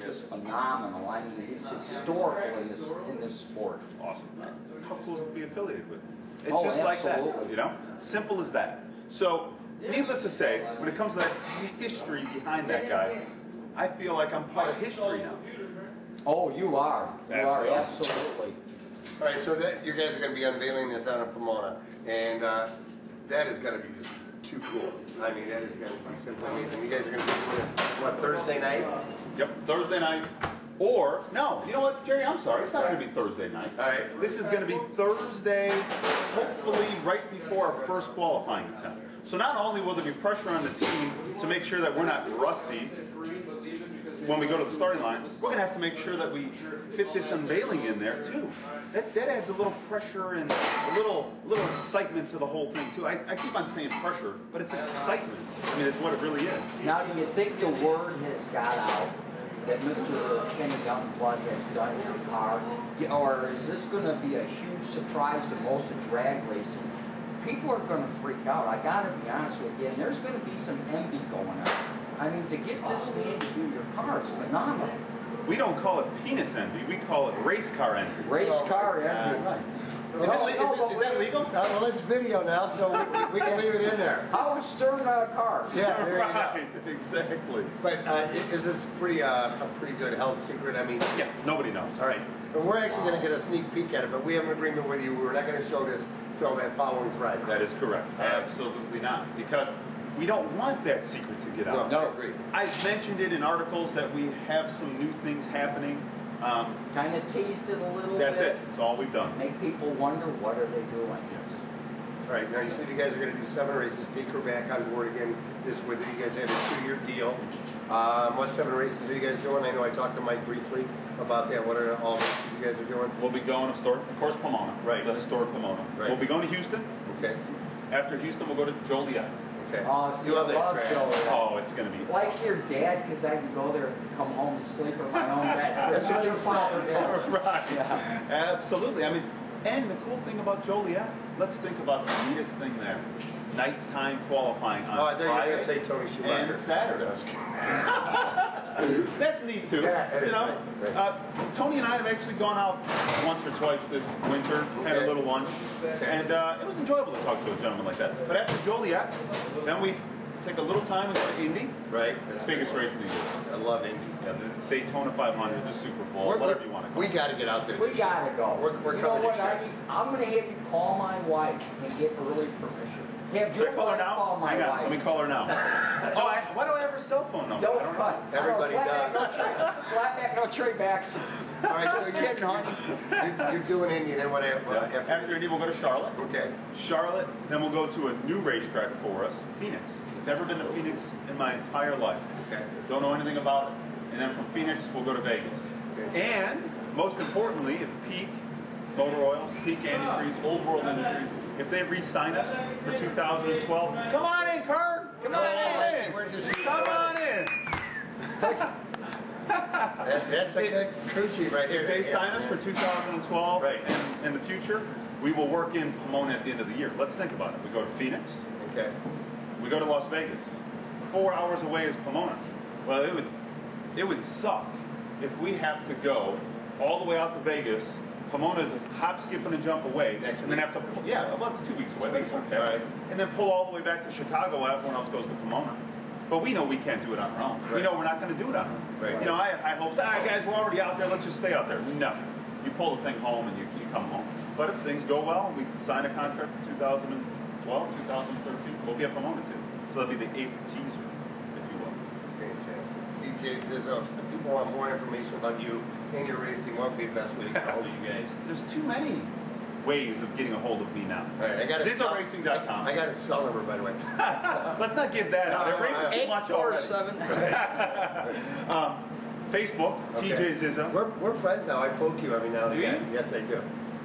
just phenomenal. I mean, he's historical in this sport. Awesome. How cool is it to be affiliated with? It's absolutely. just like that, you know? Simple as that. So, needless to say, when it comes to that history behind that guy, I feel like I'm part of history now. Oh, you are. You are, absolutely. All right, so you guys are going to be unveiling this out of Pomona, and that is going to be just too cool. I mean, that is going to be simply amazing. You guys are going to be doing this, what, Thursday night? Yep, Thursday night. Or, no, you know what, Jerry, I'm sorry, it's not going to be Thursday night. All right. This is going to be Thursday, hopefully right before our first qualifying attempt. So not only will there be pressure on the team to make sure that we're not rusty when we go to the starting line, we're going to have to make sure that we fit this unveiling in there too. That adds a little pressure and a little excitement to the whole thing too. I keep on saying pressure, but it's excitement. I mean, it's what it really is. Now, do you think the word has got out that Mr. Kenny Youngblood has done your car, or is this going to be a huge surprise to most of drag racing? People are going to freak out. I got to be honest with you, and there's going to be some envy going on. I mean, to get this man to do your car is phenomenal. We don't call it penis envy, we call it race car envy. Race car envy. Right. Is that legal? Well, it's video now, so we can leave it in there. Howard Stern cars. Yeah, there right, you go. Exactly. But is this a pretty good held secret? I mean, yeah, nobody knows. All right. And we're actually going to get a sneak peek at it, but we have an agreement with you. We're not going to show this until that following Friday. That is correct. Absolutely not. Because we don't want that secret to get out. No, agreed. I've mentioned it in articles that we have some new things happening. Kind of teased it a little bit. That's it. That's all we've done. Make people wonder, what are they doing? Yes. All right. Now, you said you guys are going to do 7 races. Baker back on board again this with you. You guys had a 2-year deal. What 7 races are you guys doing? I know I talked to Mike briefly about that. What are all the races you guys are doing? We'll be going to of course, Pomona. Right. The historic Pomona. Right. We'll be going to Houston. Okay. After Houston, we'll go to Joliet. Okay. Oh, see, you love I that love track. Joliet. Oh, it's going to be Like your dad, because I can go there and come home and sleep in my own bed. That's what your father told us. Right. Yeah. Absolutely. I mean, and the cool thing about Joliet, let's think about the neatest thing there. Nighttime qualifying on I thought you were Friday going to say Tony Schumacher. and Saturday. That's neat too. Yeah, you know, right. Tony and I have actually gone out once or twice this winter, had a little lunch, and it was enjoyable to talk to a gentleman like that. But after Joliet, then we take a little time and go to Indy. Right. It's the biggest race in the year. I love Indy. Yeah, the Daytona 500, the Super Bowl, whatever you want to call it. We got to get out there. We got to go. We're you know coming what? this year. I'm going to have you call my wife and get early permission. Have Should I call her wife now? call my Hang on, wife. let me call her now. Why do I have her cell phone number? Don't I cut. Everybody does. Slap back, no trade backs. All right, Just so kidding, honey. you're doing Indy, then what After Indy, we'll go to Charlotte. Okay. Charlotte, then we'll go to a new racetrack for us, Phoenix. Never been to Phoenix in my entire life. Okay. Don't know anything about it. And then from Phoenix, we'll go to Vegas. Okay. And, most importantly, if Peak Motor Oil, Peak Antifreeze, Old World Industries, if they re-sign us for 2012, come on in, Kurt! Come on in! Come on in! That's a good crew chief right here. If they sign us for 2012 Right. and in the future, we will work in Pomona at the end of the year. Let's think about it. We go to Phoenix. Okay. We go to Las Vegas. 4 hours away is Pomona. Well, it would suck if we have to go all the way out to Vegas. Pomona is a hop, skip, and a jump away. Next and then week. have to pull, well, it's 2 weeks away. But it's okay. All right. And then pull all the way back to Chicago while everyone else goes to Pomona. But we know we can't do it on our own. Right. We know we're not going to do it on our own. Right. You know, I hope, guys, we're already out there. Let's just stay out there. No. You pull the thing home and you come home. But if things go well, we can sign a contract for 2012, 2013. We'll be at Pomona too. So that'll be the 8th teaser, if you will. Fantastic. TJ Zizzo, if people want more information about you and your race team, what would be the best way to get a hold of you guys? There's too many ways of getting a hold of me now. All right, I got ZizzoRacing.com. I got his cell number, by the way. Let's not give that out. It rings too much already. 847. Facebook, Okay. TJ Zizzo. We're friends now. I poke you every now and Do again. you? Yes, I do.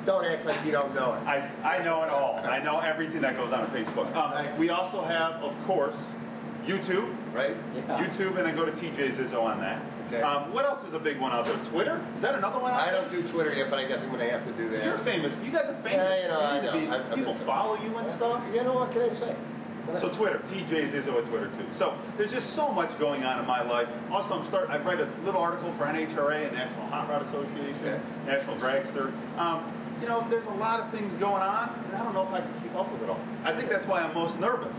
Don't act like you don't know it. I know it all. I know everything that goes on Facebook. We also have, of course, YouTube. Right? Yeah. YouTube, and then go to TJ Zizzo on that. Okay. What else is a big one out there? Twitter? Is that another one out I there? don't do Twitter yet, but I guess I'm going to have to do that. You're famous. You guys are famous. Yeah, you know, You I need to know. be- I've people been- follow you and stuff. You know what can I say? So Twitter, TJ Zizzo at Twitter too. So there's just so much going on in my life. Also, I write a little article for NHRA, and National Hot Rod Association, National Dragster. You know, there's a lot of things going on, and I don't know if I can keep up with it all. I think that's why I'm most nervous.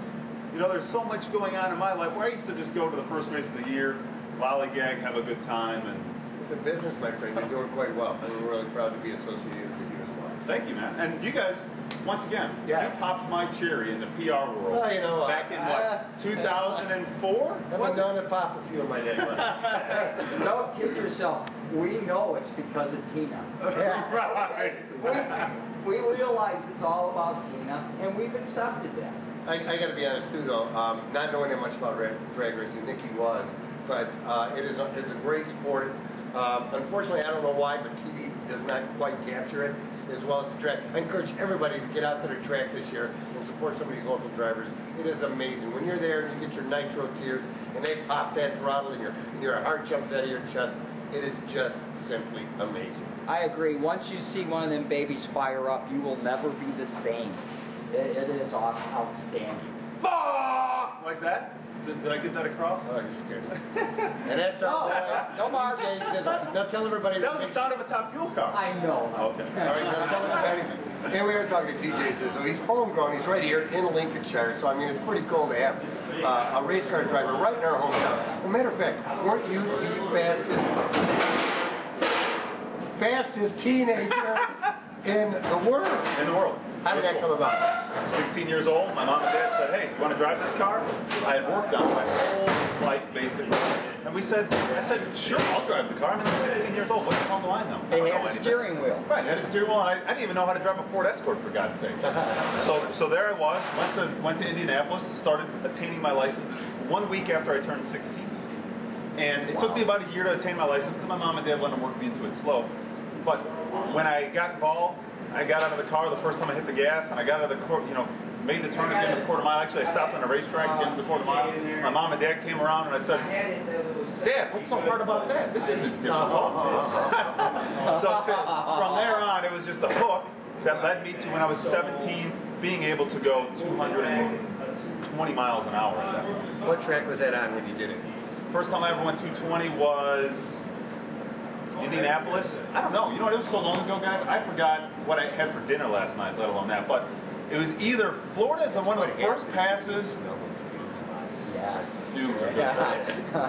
You know, there's so much going on in my life where I used to just go to the first race of the year, lollygag, have a good time, and it's a business, my friend. You're doing quite well. And we're really proud to be associated with you as well. Thank you, man. And you guys, once again, you popped my cherry in the PR world. Well, you know, back in what, 2004? I've been known to pop a few of my days. Don't kid yourself. We know it's because of Tina. Right. We realize it's all about Tina, and we've accepted that. I got to be honest too, though. Not knowing that much about drag racing, Nikki was, but it's a great sport. Unfortunately, I don't know why, but TV does not quite capture it as well as the track. I encourage everybody to get out to the track this year and support some of these local drivers. It is amazing. When you're there and you get your nitro tears and they pop that throttle and your heart jumps out of your chest, it is just simply amazing. I agree. Once you see one of them babies fire up, you will never be the same. It is outstanding. Like that? Did I get that across? Oh, you're scared. And that's our no marks. Now tell everybody. That was the sound of a Top Fuel car. I know. Okay. All right, now tell everybody. And we were talking to TJ Zizzo. He's homegrown. He's right here in Lincolnshire. So I mean, it's pretty cool to have a race car driver right in our hometown. As a matter of fact, weren't you the fastest teenager in the world? In the world. How did that come about? 16 years old, my mom and dad said, hey, you want to drive this car? I had worked on it my whole life, basically. And I said, sure, I'll drive the car. I'm 16 years old. What the hell do I know? They had a steering wheel. Right, I had a steering wheel. I didn't even know how to drive a Ford Escort, for God's sake. So there I was, went to Indianapolis, started attaining my license 1 week after I turned 16. And it took me about a year to attain my license because my mom and dad wanted to work me into it slow. But when I got involved, I got out of the car the first time I hit the gas, and I got out of the made the turn again to the quarter mile. Actually, I stopped on the racetrack again to the quarter mile. My mom and dad came around, and I said, Dad, what's so hard about that? This isn't difficult. So from there on, it was just a hook that led me to, when I was 17, being able to go 220 miles an hour. What track was that on when you did it? First time I ever went 220 was Indianapolis. I don't know. You know what? It was so long ago, guys. I forgot what I had for dinner last night, let alone that. But it was either Florida's one of the first passes. Yeah.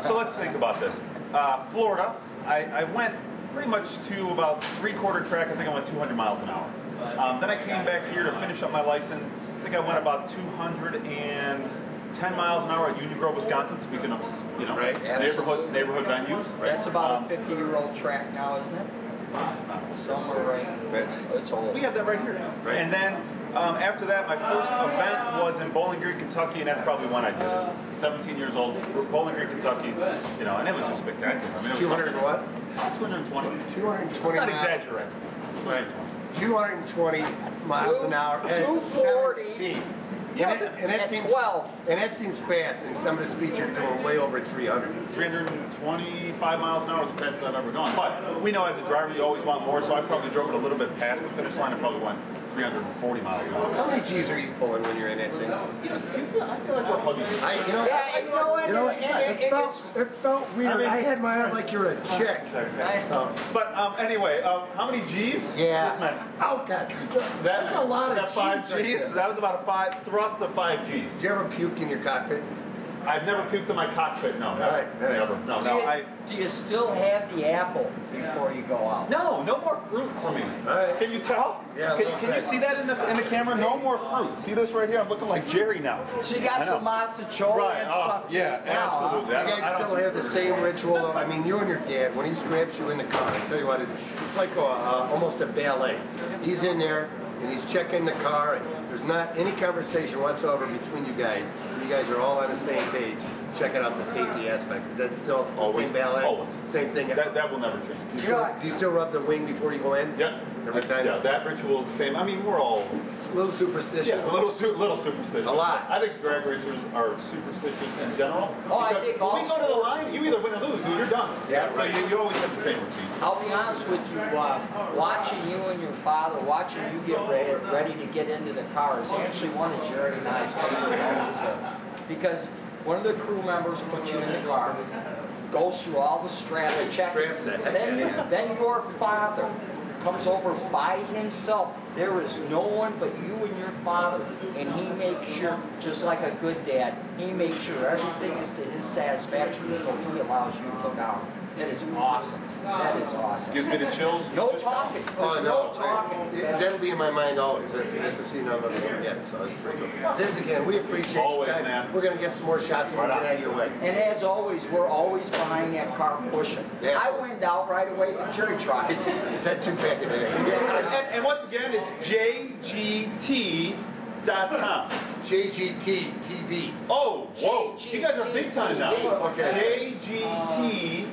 So let's think about this. Florida, I went pretty much to about 3/4 track. I think I went 200 miles an hour. Then I came back here to finish up my license. I think I went about 210 miles an hour at Union Grove, Wisconsin. Speaking of, neighborhood venues. That's about a 50-year-old track now, isn't it? Somewhere right. It's old. We have that right here. Right. And then after that, my first event was in Bowling Green, Kentucky, and that's probably when I did it. 17 years old, Bowling Green, Kentucky. You know, and it was just spectacular. I mean, it was 200 and what? 220. 220. Let's not exaggerate. Right. 220 miles an hour. 240. And that seems 12. And that seems fast. And some of the speeds are going way over 300. 325 miles an hour is the fastest I've ever gone. But we know as a driver you always want more, so I probably drove it a little bit past the finish line. I probably went 340 miles an hour. How many G's are you pulling when you're in that thing? I feel like we're hugging. It felt weird. I mean, I had my arm like you're a chick. But anyway, how many G's? Yeah. This meant. Oh God. That's a lot of G's. 5 G's. That was about a thrust of 5 G's. Did you ever puke in your cockpit? I've never puked in my cockpit. No. Right. Never. No. Do you still have the apple before you go out? No more fruit for me. Right. Can you tell? Yeah. Can you see that in the camera? No more fruit. See this right here? I'm looking like Jerry now. She got some mastacholi and stuff. Yeah, absolutely. You guys still have the same ritual. I mean, you and your dad, when he straps you in the car, I tell you what, it's like almost a ballet. He's in there and he's checking the car, and there's not any conversation whatsoever between you guys. You guys are all on the same page. checking out the safety aspects. Is that still the Always. same ballet? Always. Same thing? That will never change. Do you still rub the wing before you go in? Yeah. Every time? Yeah, that ritual is the same. I mean, we're all A little superstitious. a little superstitious. A lot. I think drag racers are superstitious in general. Oh, I because think when all we go to the line, you either win or lose, dude. You're done. Yeah, so right. you always have the same routine. I'll be honest with you, watching you and your father, watching you get ready to get into the car is actually one of Jerry and I's favorite moments. Because one of the crew members puts you in the car, goes through all the straps, checks. Straps the heck out of you. Then your father comes over by himself. There is no one but you and your father, and he makes sure, just like a good dad, he makes sure everything is to his satisfaction before he allows you to look out. That is awesome. That is awesome. Gives me the chills. No talking. Oh, There's no. no talking. That'll be in my mind always. That's a scene I'll never forget, so it's pretty good. Ziz, again, we appreciate Always, your time. man. We're going to get some more shots and we'll get out of your way. And as always, we're always behind that car pushing. Yeah. I went out right away when Jerry tries. Is that too bad today? And once again, it's jgt.com. JGT TV. Oh, whoa. You guys are big time now. Okay. jgt.tv.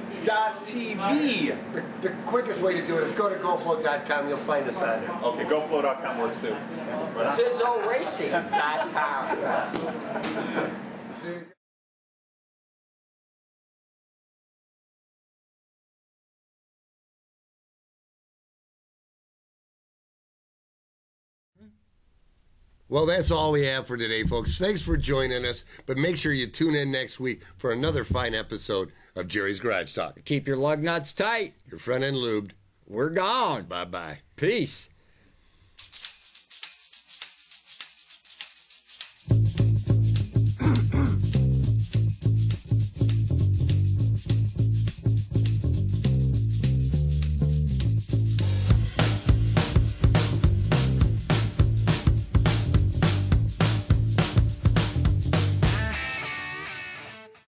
The quickest way to do it is go to GoFlow.com. You'll find us on there. Okay, GoFlow.com works too. ZizzoRacing.com. Well, that's all we have for today, folks. Thanks for joining us, but make sure you tune in next week for another fine episode of Jerry's Garage Talk. Keep your lug nuts tight. Your friend and lubed. We're gone. Bye-bye. Peace.